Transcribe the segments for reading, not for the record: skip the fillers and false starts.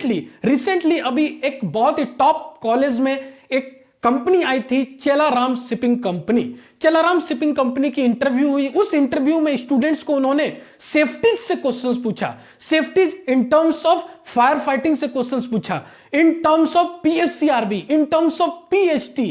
Recently अभी एक बहुत ही टॉप कॉलेज में एक कंपनी आई थी, Chellaram shipping company. Chellaram shipping company की इंटरव्यू हुई। उस इंटरव्यू में स्टूडेंट्स को उन्होंने सेफ्टी से क्वेश्चंस पूछा, safety in terms of fire fighting से क्वेश्चंस पूछा, in terms of पीएससीआरबी, in terms of PHT,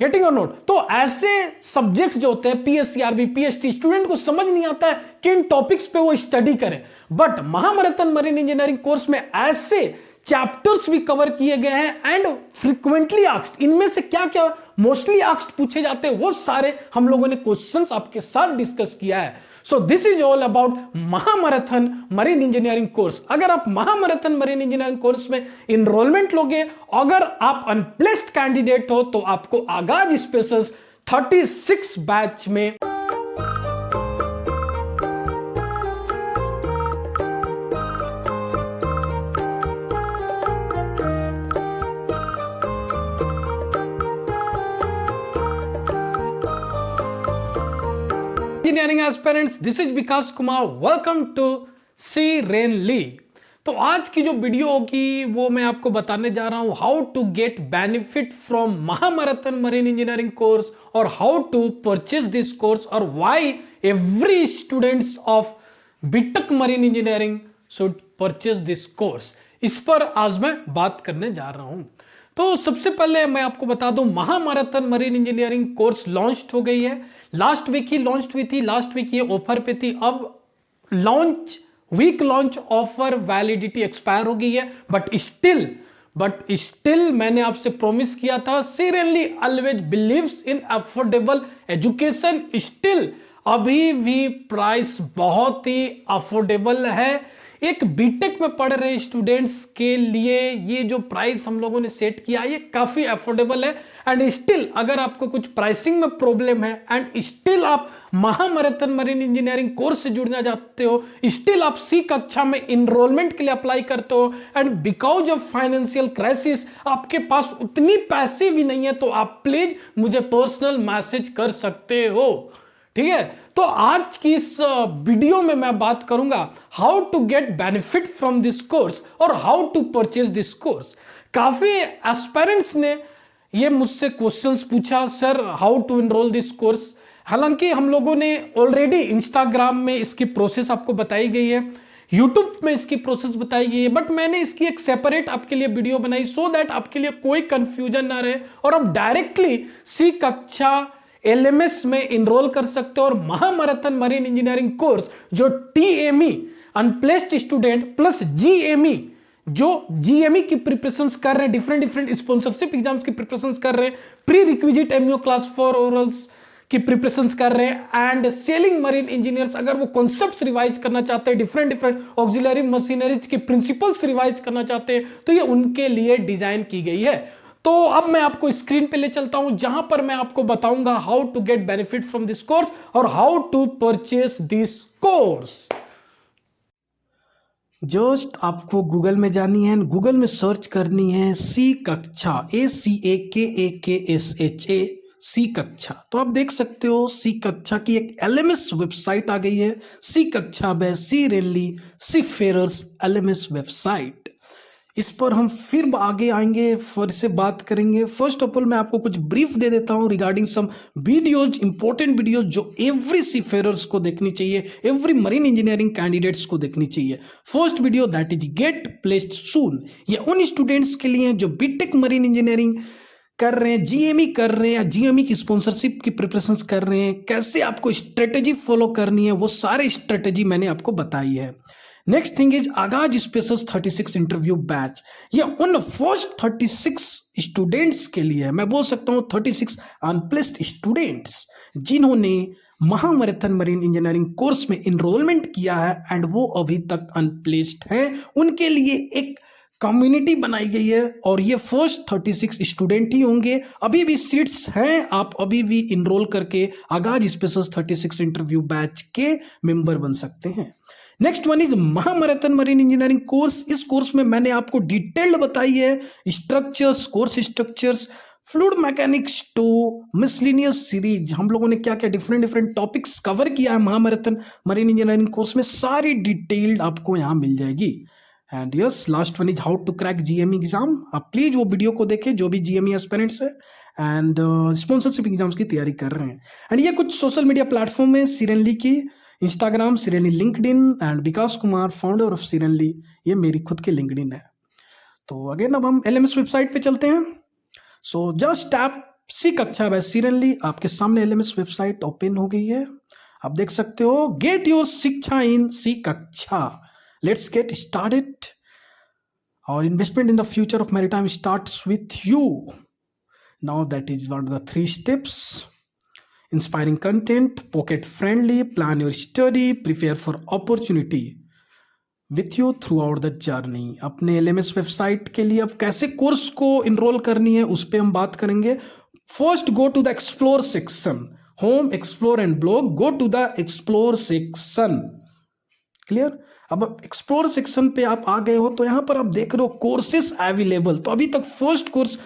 getting और नोट। तो ऐसे सब्जेक्ट जो होते हैं पीएससीआरबी, पीएचटी, स्टूडेंट को समझ नहीं आता है कि इन टॉपिक्स पे वो स्टडी करें। बट महामैराथन मरीन इंजीनियरिंग कोर्स में ऐसे चैप्टर्स भी कवर किए गए हैं एंड फ्रीक्वेंटली आस्क्ड, इनमें से क्या क्या मोस्टली आस्क्ड पूछे जाते हैं वो सारे हम लोगों ने क्वेश्चंस आपके साथ डिस्कस किया है। So this is all about महामैराथन marine engineering course. अगर आप महामैराथन मरीन इंजीनियरिंग कोर्स में इनरोलमेंट लोगे, अगर आप अनप्लेस्ड कैंडिडेट हो तो आपको आगाज स्पेशल्स 36 बैच में engineering aspirants, this is Vikas Kumar, welcome to C rain ली। तो आज की जो वीडियो होगी वो मैं आपको बताने जा रहा हूं how to get benefit from महामैराथन marine engineering course और how to purchase this course और why every students of BTech marine engineering should purchase this course. इस पर आज मैं बात करने जा रहा हूं। तो सबसे पहले मैं आपको बता दूं, महामैराथन मरीन इंजीनियरिंग कोर्स लॉन्च हो गई है। लास्ट वीक ही लॉन्च हुई थी, लास्ट वीक ये ऑफर पे थी। अब लॉन्च ऑफर वैलिडिटी एक्सपायर हो गई है, बट स्टिल मैंने आपसे प्रॉमिस किया था, seriously always believes in affordable education. Still अभी भी प्राइस बहुत ही अफोर्डेबल है। एक बीटेक में पढ़ रहे स्टूडेंट्स के लिए ये जो प्राइस हम लोगों ने सेट किया ये काफी अफोर्डेबल है। एंड स्टिल अगर आपको कुछ प्राइसिंग में प्रॉब्लम है एंड स्टिल आप महामैराथन मरीन इंजीनियरिंग कोर्स से जुड़ना चाहते हो, स्टिल आप सी कक्षा में इनरोलमेंट के लिए अप्लाई करते हो and because of financial crisis आपके पास उतनी पैसे भी नहीं है, तो आप प्लीज मुझे पर्सनल मैसेज कर सकते हो, ठीक है। तो आज की इस वीडियो में मैं बात करूंगा how to get benefit from this course और how to purchase this course. काफी एस्पिरेंट्स ने ये मुझसे क्वेश्चंस पूछा, sir how to enrol this course. हालांकि हम लोगों ने ऑलरेडी इंस्टाग्राम में इसकी प्रोसेस आपको बताई गई है, यूट्यूब में इसकी प्रोसेस बताई गई है, बट मैंने इसकी एक सेपरेट आपके लिए वीडियो बनाई सो दैट आपके लिए कोई कंफ्यूजन ना रहे और आप डायरेक्टली सी कक्षा एलएमएस में इनरोल कर सकते हो। और महामैराथन मरीन इंजीनियरिंग कोर्स जो टीएमई अनप्लेस्ड स्टूडेंट प्लस जीएमई जो जीएमई की प्रिपरेशंस कर रहे हैं, डिफरेंट स्पॉन्सरशिप एग्जाम्स की प्रिपरेशंस कर रहे हैं, pre requisite MEO class 4 orals की प्रिपरेशंस कर रहे हैं एंड सेलिंग मरीन इंजीनियर्स अगर वो कॉन्सेप्ट्स रिवाइज करना चाहते हैं, डिफरेंट ऑक्सिलरी मशीनरीज के प्रिंसिपल्स रिवाइज करना चाहते हैं, तो ये उनके लिए डिजाइन की गई है। तो अब मैं आपको स्क्रीन पे ले चलता हूं जहां पर मैं आपको बताऊंगा how to get benefit from this course और how to purchase this course. Just आपको गूगल में जानी है, गूगल में सर्च करनी है सी कक्षा, ACAKAKSHA सी कक्षा। तो आप देख सकते हो सी कक्षा की एक एलएमएस वेबसाइट आ गई है, सी कक्षा बाय सी रेनली सी फेरर्स एलएमएस वेबसाइट। इस पर हम फिर आगे आएंगे, फिर से बात करेंगे। फर्स्ट ऑफ ऑल मैं आपको कुछ ब्रीफ दे देता हूं regarding some videos, important videos जो एवरी सीफेरर्स को देखनी चाहिए, एवरी मरीन इंजीनियरिंग कैंडिडेट्स को देखनी चाहिए। First video that is get placed सून। ये उन स्टूडेंट्स के लिए जो बीटेक मरीन इंजीनियरिंग कर रहे हैं, जीएमई कर रहे हैं या जीएमई की स्पॉन्सरशिप की प्रिपरेशंस कर रहे हैं, कैसे आपको स्ट्रेटेजी फॉलो करनी है, वो सारे स्ट्रेटेजी मैंने आपको बताई है। नेक्स्ट थिंग इज आगाज स्पेशल 36 इंटरव्यू बैच। ये उन फर्स्ट 36 स्टूडेंट्स के लिए है, मैं बोल सकता हूं 36 अनप्लेस्ड स्टूडेंट्स जिन्होंने महामैराथन मरीन इंजीनियरिंग कोर्स में इनरोलमेंट किया है एंड वो अभी तक अनप्लेस्ड है, उनके लिए एक कम्युनिटी बनाई गई है और ये फर्स्ट 36 स्टूडेंट ही होंगे। अभी भी सीट्स हैं, आप अभी भी इनरोल करके आगाज स्पेशल 36 इंटरव्यू बैच के मेंबर बन सकते हैं। Next one is महामैराथन marine engineering course. इस कोर्स में मैंने आपको डिटेल्ड बताई है structures, course structures, fluid mechanics to miscellaneous series, हम लोगों ने क्या क्या डिफरेंट टॉपिक्स कवर किया है महामैराथन मरीन इंजीनियरिंग कोर्स में, सारी डिटेल्ड आपको यहाँ मिल जाएगी। And yes, last one is how to crack GME exam. आप प्लीज वो वीडियो को देखें जो भी जीएमई एस्पिरेंट्स है एंड स्पॉन्सरशिप एग्जाम्स की तैयारी कर रहे हैं। एंड ये कुछ सोशल मीडिया प्लेटफॉर्म है सीरियनली की, Instagram सीरियनली, LinkedIn and Vikas Kumar founder of सीरियनली, ये मेरी खुद की लिंक्डइन है। तो अगेन अब हम एलएमएस वेबसाइट पे चलते हैं। सो जस्ट टैप सी कक्षा बाय सीरियनली, आपके सामने एलएमएस वेबसाइट ओपन हो गई है। आप देख सकते हो गेट योर शिक्षा इन सी कक्षा। Let's get started. Our investment in the future of maritime starts with you. Now that is what the 3 steps. Inspiring content, pocket friendly, plan your study, prepare for opportunity with you throughout the journey. अपने LMS website के लिए अब कैसे course को enrol करनी है उस पर हम बात करेंगे। First go to the explore section, home, explore and blog. Go to the explore section. Clear? अब एक्सप्लोर सेक्शन पे आप आ गए हो तो यहां पर आप देख रहे हो कोर्सेस अवेलेबल। तो अभी तक फर्स्ट कोर्स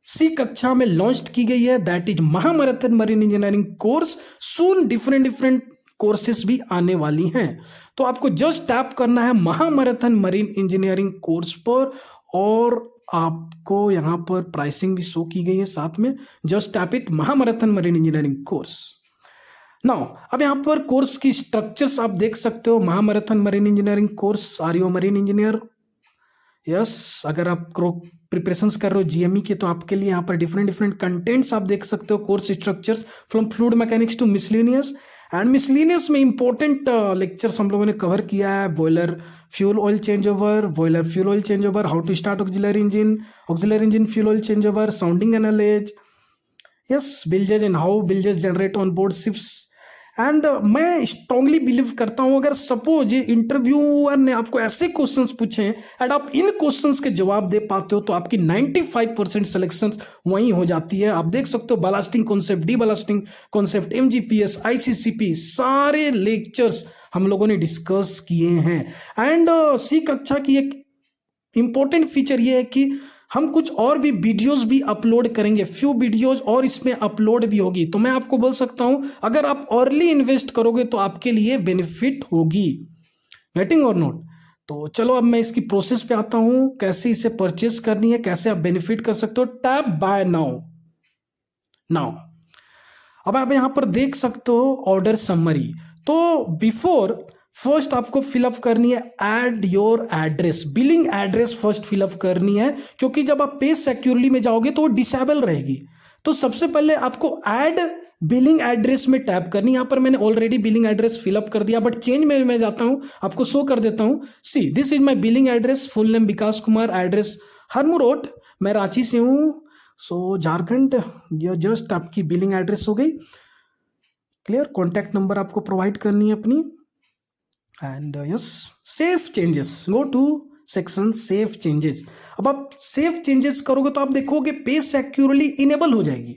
सी कक्षा में लॉन्च की गई है, that is महामैराथन marine engineering course. Soon different courses भी आने वाली हैं। तो आपको जस्ट टैप करना है महामैराथन मरीन इंजीनियरिंग कोर्स पर और आपको यहां पर प्राइसिंग भी शो की गई है साथ में। Just tap it महामैराथन marine engineering course. Now अब यहाँ पर कोर्स की स्ट्रक्चर्स आप देख सकते हो। महामैराथन marine engineering course, are you marine engineer? Yes, अगर आप प्रिपरेशंस कर रहे हो जीएमई के तो आपके लिए यहाँ पर डिफरेंट कंटेंट्स आप देख सकते हो। Course structures from fluid mechanics to miscellaneous. And miscellaneous में इंपॉर्टेंट लेक्चर्स हम लोगों ने कवर किया है। Boiler fuel oil change over, boiler fuel oil change over, how to start auxiliary engine fuel oil change over, sounding एनालिज, yes, बिल्जेज and how बिल्जेज generate on board ships. And मैं strongly believe करता हूं अगर suppose interviewer ने आपको ऐसे questions पूछे and आप इन questions के जवाब दे पाते हो तो आपकी 95% सिलेक्शन वहीं हो जाती है। आप देख सकते हो बालास्टिंग कॉन्सेप्ट, डी बालास्टिंग कॉन्सेप्ट, एमजीपीएस, आईसीसीपी, सारे लेक्चर्स हम लोगों ने डिस्कस किए हैं। एंड सी कक्षा की एक इंपॉर्टेंट फीचर ये है कि हम कुछ और भी वीडियोस भी अपलोड करेंगे, फ्यू वीडियोस और इसमें अपलोड भी होगी। तो मैं आपको बोल सकता हूं अगर आप अर्ली इन्वेस्ट करोगे तो आपके लिए बेनिफिट होगी। गेटिंग और नॉट? तो चलो अब मैं इसकी प्रोसेस पे आता हूं, कैसे इसे परचेस करनी है, कैसे आप बेनिफिट कर सकते हो। टैप बाय नाउ अब आप यहां पर देख सकते हो ऑर्डर समरी। तो बिफोर फर्स्ट आपको फिलअप करनी है add your address, billing address first fill up करनी है क्योंकि जब आप पे सिक्योरली में जाओगे तो वो डिसेबल रहेगी। तो सबसे पहले आपको ऐड बिलिंग एड्रेस में टैप करनी। यहां पर मैंने ऑलरेडी बिलिंग एड्रेस फिलअप कर दिया बट चेंज में मैं जाता हूं, आपको शो कर देता हूं। See this is my billing address, full name Vikas Kumar, address Harmu road, मैं रांची से हूं, सो झारखंड। यह जस्ट आपकी बिलिंग एड्रेस हो गई। क्लियर? कॉन्टैक्ट नंबर आपको प्रोवाइड करनी है अपनी। And yes, save changes, go to section save changes. अब आप सेव चेंजेस करोगे तो आप देखोगे पे सिक्योरली इनेबल हो जाएगी।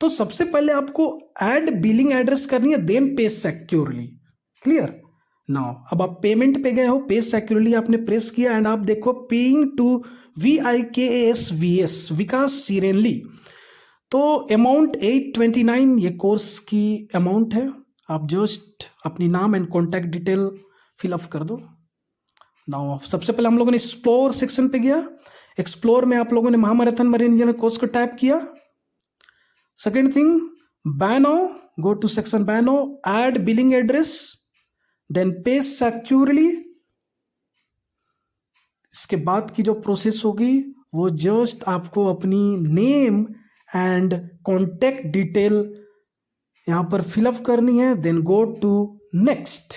तो सबसे पहले आपको ऐड बिलिंग एड्रेस करनी है, then pay securely. Clear? Now अब आप पेमेंट पे गए हो, पे सिक्योरली आपने प्रेस किया एंड आप देखो पेइंग टू VIKASVS विकास सीरियनली। तो अमाउंट 829 ये कोर्स की अमाउंट है। आप जस्ट अपनी नाम एंड कॉन्टैक्ट डिटेल फिलअप कर दो। नाउ सबसे पहले हम लोगों ने एक्सप्लोर सेक्शन पे गया। एक्सप्लोर में आप लोगों ने महामैराथन मरीन इंजीनियरिंग कोर्स को टाइप किया। Second thing, buy now, go to section buy now, add billing address, then pay securely. इसके बाद की जो प्रोसेस होगी वो जस्ट आपको अपनी नेम एंड कॉन्टैक्ट डिटेल यहां पर फिलअप करनी है, देन गो टू नेक्स्ट।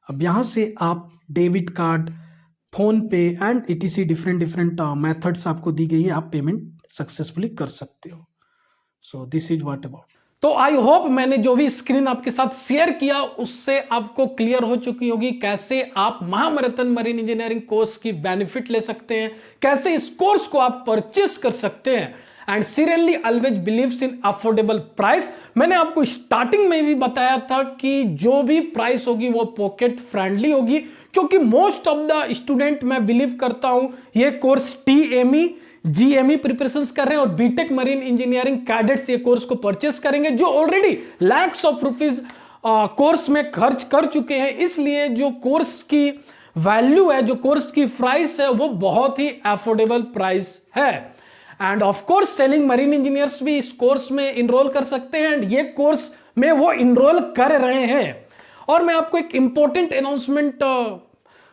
अब यहां से आप डेबिट कार्ड, फोन पे एंड ETC डिफरेंट मेथड्स आपको दी गई है, आप पेमेंट सक्सेसफुली कर सकते हो। So this is what about. तो आई होप मैंने जो भी स्क्रीन आपके साथ शेयर किया उससे आपको क्लियर हो चुकी होगी कैसे आप महामैराथन मरीन इंजीनियरिंग कोर्स की बेनिफिट ले सकते हैं, कैसे इस कोर्स को आप परचेस कर सकते हैं। And सीरियनली always believes in affordable price. मैंने आपको स्टार्टिंग में भी बताया था कि जो भी प्राइस होगी वो पॉकेट फ्रेंडली होगी क्योंकि मोस्ट ऑफ द स्टूडेंट मैं बिलीव करता हूं ये कोर्स TME GME प्रिपरेशंस कर रहे हैं और बीटेक मरीन इंजीनियरिंग कैडेट्स ये कोर्स को परचेस करेंगे जो already lakhs of rupees course में खर्च कर चुके हैं। इसलिए जो कोर्स की वैल्यू है, जो कोर्स की प्राइस है, वो बहुत ही अफोर्डेबल प्राइस है। End of course selling marine engineers भी इस कोर्स में इनरोल कर सकते हैं, एंड ये कोर्स में वो इनरोल कर रहे हैं। और मैं आपको एक इंपॉर्टेंट अनाउंसमेंट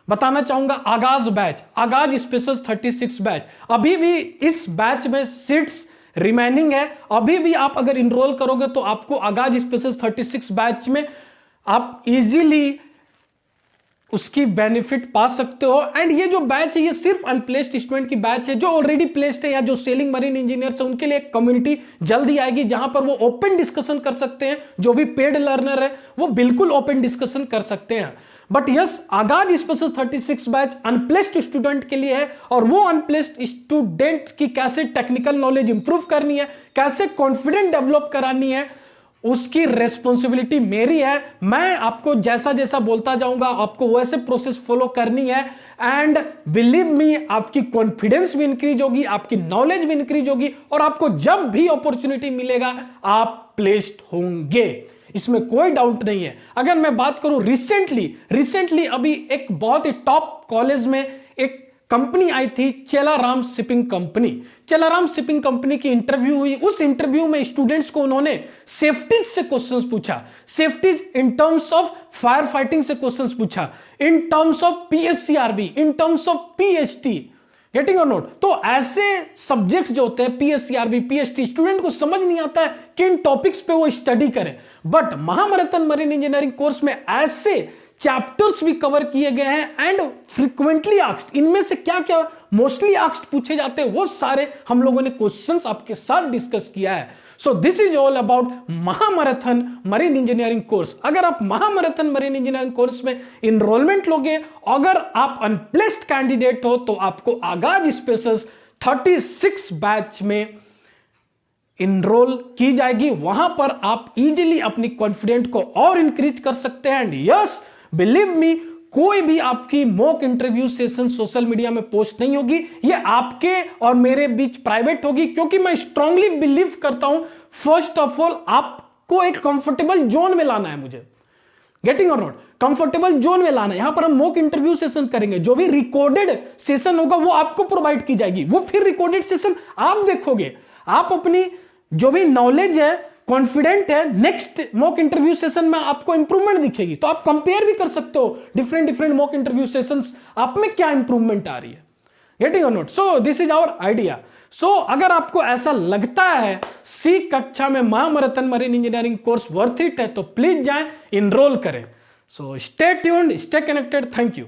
बताना चाहूंगा, आगाज बैच, आगाज स्पेशल 36 बैच, अभी भी इस बैच में सीट्स रिमेनिंग है। अभी भी आप अगर इनरोल करोगे तो आपको आगाज स्पेशल 36 बैच में आप इजीली उसकी बेनिफिट पा सकते हो। एंड ये जो बैच है, ये सिर्फ अनप्लेस्ड स्टूडेंट की बैच है। जो ऑलरेडी प्लेस्ड है या जो सेलिंग मरीन इंजीनियर्स है, उनके लिए एक कम्युनिटी जल्दी आएगी जहां पर वो ओपन डिस्कशन कर सकते हैं। जो भी पेड लर्नर है वो बिल्कुल ओपन डिस्कशन कर सकते हैं। बट यस, आगाज स्पेशल 36 बैच अनप्लेस्ड स्टूडेंट के लिए है, और वो अनप्लेस्ड स्टूडेंट की कैसे टेक्निकल नॉलेज इंप्रूव करनी है, कैसे कॉन्फिडेंट डेवलप करानी है, उसकी रेस्पॉन्सिबिलिटी मेरी है। मैं आपको जैसा जैसा बोलता जाऊंगा, आपको वैसे प्रोसेस फॉलो करनी है। एंड बिलीव मी, आपकी कॉन्फिडेंस भी इंक्रीज होगी, आपकी नॉलेज भी इंक्रीज होगी, और आपको जब भी अपॉर्चुनिटी मिलेगा आप प्लेस्ड होंगे, इसमें कोई डाउट नहीं है। अगर मैं बात करूं रिसेंटली अभी एक बहुत ही टॉप कॉलेज में एक कंपनी आई थी, Chellaram shipping company. Chellaram shipping company की इंटरव्यू हुई। उस इंटरव्यू में स्टूडेंट्स को उन्होंने सेफ्टी से क्वेश्चंस पूछा, safety in terms of fire fighting से क्वेश्चंस पूछा, in terms of पीएससीआरबी, in terms of PST, getting और नोट। तो ऐसे सब्जेक्ट जो होते हैं पीएससीआरबी, पीएसटी, स्टूडेंट को समझ नहीं आता है किन टॉपिक्स पे वो स्टडी करें। बट महामैराथन मरीन इंजीनियरिंग कोर्स में ऐसे चैप्टर्स भी कवर किए गए हैं, एंड फ्रीक्वेंटली आस्क्ड, इनमें से क्या क्या मोस्टली आस्क्ड पूछे जाते हैं, वो सारे हम लोगों ने क्वेश्चंस आपके साथ डिस्कस किया है। So this is all about महामैराथन marine engineering course. अगर आप महामैराथन मरीन इंजीनियरिंग कोर्स में इनरोलमेंट लोगे, अगर आप अनप्लेस्ड कैंडिडेट हो, तो आपको आगाज स्पेशल 36 बैच में इनरोल की जाएगी। वहां पर आप इजीली अपनी कॉन्फिडेंट को और इंक्रीज कर सकते हैं। एंड यस, बिलीव मी, कोई भी आपकी mock interview session social media में पोस्ट नहीं होगी, ये आपके और मेरे बीच प्राइवेट होगी, क्योंकि मैं स्ट्रांगली बिलीव करता हूं, फर्स्ट ऑफ ऑल आपको एक कंफर्टेबल जोन में लाना है। मुझे गेटिंग और नॉट, कंफर्टेबल जोन में लाना है। यहां पर हम मॉक इंटरव्यू सेशन करेंगे, जो भी रिकॉर्डेड सेशन होगा वो आपको प्रोवाइड की जाएगी, वो फिर रिकॉर्डेड सेशन आप देखोगे, आप अपनी जो भी नॉलेज है, कॉन्फिडेंट है, नेक्स्ट मॉक इंटरव्यू सेशन में आपको इंप्रूवमेंट दिखेगी। तो आप कंपेयर भी कर सकते हो डिफरेंट मॉक इंटरव्यू सेशंस, आप में क्या इंप्रूवमेंट आ रही है। गेटिंग और note, so this is our idea. सो अगर आपको ऐसा लगता है सी कक्षा में महामैराथन marine engineering course worth it है, तो प्लीज जाएं, इनरोल करें। So stay tuned, stay connected, thank you.